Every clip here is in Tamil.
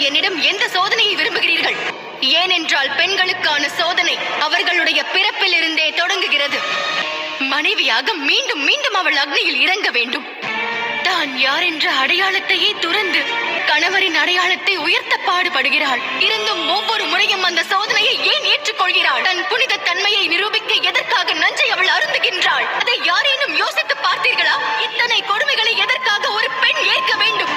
என்னிடம் எந்த சோதனையை விரும்புகிறீர்கள்? ஏனென்றால் பெண்களுக்கான சோதனை அவர்களுடைய பிறப்பில் இருந்தே தொடங்குகிறது. மனைவியாக மீண்டும் மீண்டும் அவள் அக்னியில் இறங்க வேண்டும். தான் யார் என்ற அடையாளத்தையே துறந்து கணவரின் அடையாளத்தை உயர்த்த பாடுபடுகிறாள். இருந்தும் ஒவ்வொரு முறையும் அந்த சோதனையை ஏன் ஏற்றுக்கொள்கிறாள்? தன் புனித தன்மையை நிரூபிக்க எதற்காக நஞ்சை அவள் அருந்துகின்றாள்? அதை யாரேனும் யோசித்து பார்த்தீர்களா? இத்தனை கொடுமைகளை எதற்காக ஒரு பெண் ஏற்க வேண்டும்?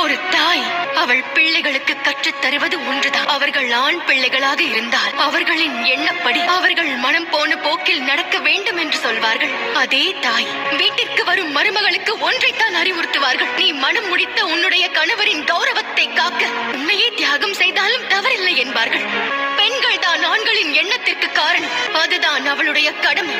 ஒரு தாய் அவள் பிள்ளைகளுக்கு கற்றுத் தருவது ஒன்றுதான். அவர்கள் ஆண் பிள்ளைகளாக இருந்தால் அவர்களின் எண்ணப்படி அவர்கள் மனம் போன போக்கில் நடக்க வேண்டும் என்று சொல்வார்கள். அதே தாய் வீட்டிற்கு வரும் மருமகளுக்கு ஒன்றைத்தான் அறிவுறுத்துவார்கள். நீ மனம் முடித்த உன்னுடைய கணவரின் கௌரவத்தை காக்க உண்மையே தியாகம் செய்தாலும் தவறில்லை என்பார்கள். பெண்கள் தான் ஆண்களின் எண்ணத்திற்கு காரணம். அதுதான் அவளுடைய கடமை.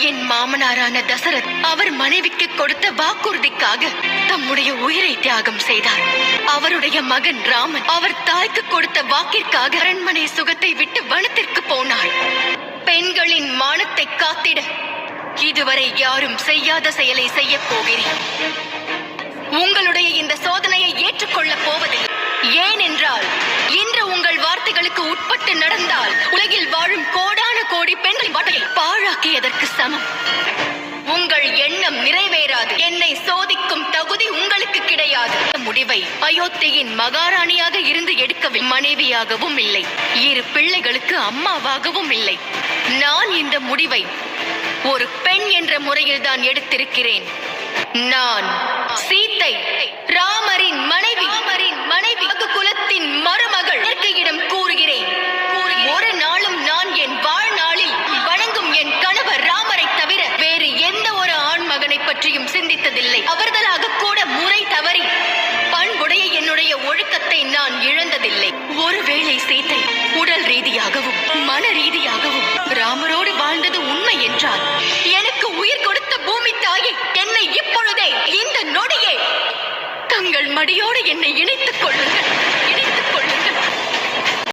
என் மாமனாரான தசரத் அவர் மனைவிக்கு கொடுத்த வாக்குறுதிக்காக தம்முடைய உயிரை தியாகம் செய்தார். அவருடைய மகன் ராமன் அவர் தாய்க்கு கொடுத்த வாக்கிற்காக அரண்மனை சுகத்தை விட்டு வனத்திற்கு போனாள். பெண்களின் மானத்தை காத்திட இதுவரை யாரும் செய்யாத செயலை செய்ய போகிறேன். உங்களுடைய இந்த சோதனையை ஏற்றுக்கொள்ளப் போவதில்லை. ஏனென்றால் இன்று உங்கள் வார்த்தைகளுக்கு உட்பட்டு நடந்தால் உலகில் வாழும் கோடான கோடி பெண்களின் வாழ்க்கையை பாழாக்கியதற்கு சமம். உங்கள் எண்ணம் நிறைவேறாது. என்னை சோதிக்கும் தகுதி உங்களுக்கு கிடையாது. முடிவை அயோத்தியின் மகாராணியாக இருந்து எடுக்கவில்லை. மனைவியாகவும் இல்லை, 2 பிள்ளைகளுக்கு அம்மாவாகவும் இல்லை. நான் இந்த முடிவை ஒரு பெண் என்ற முறையில் தான் எடுத்திருக்கிறேன். நான் சீத்தை, ராமரின் மனைவி, குலத்தின் மருமகள். இயற்கையிடம் கூறுகிறேன், ஒரு நாளும் நான் என் வாழ்நாளில் வணங்கும் என் கணவர் ராமரை தவிர வேறு எந்த ஒரு ஆண் மகனை பற்றியும் சிந்தித்ததில்லை. அவர்களாக கூட முறை தவறி பண்புடைய என்னுடைய ஒழுக்கத்தை நான் இழந்ததில்லை. ஒருவேளை சீத்தை உடல் ரீதியாகவும் மன ரீதியாகவும் ராமரோடு வாழ்ந்தது உண்மை என்றால் எனக்கு உயிர் கொடுத்த பூமி தாயை என்னை இப்பொழுதே இந்த நொடியே தங்கள் மடியோடு என்னை இணைத்துக் கொள்ளுங்கள்.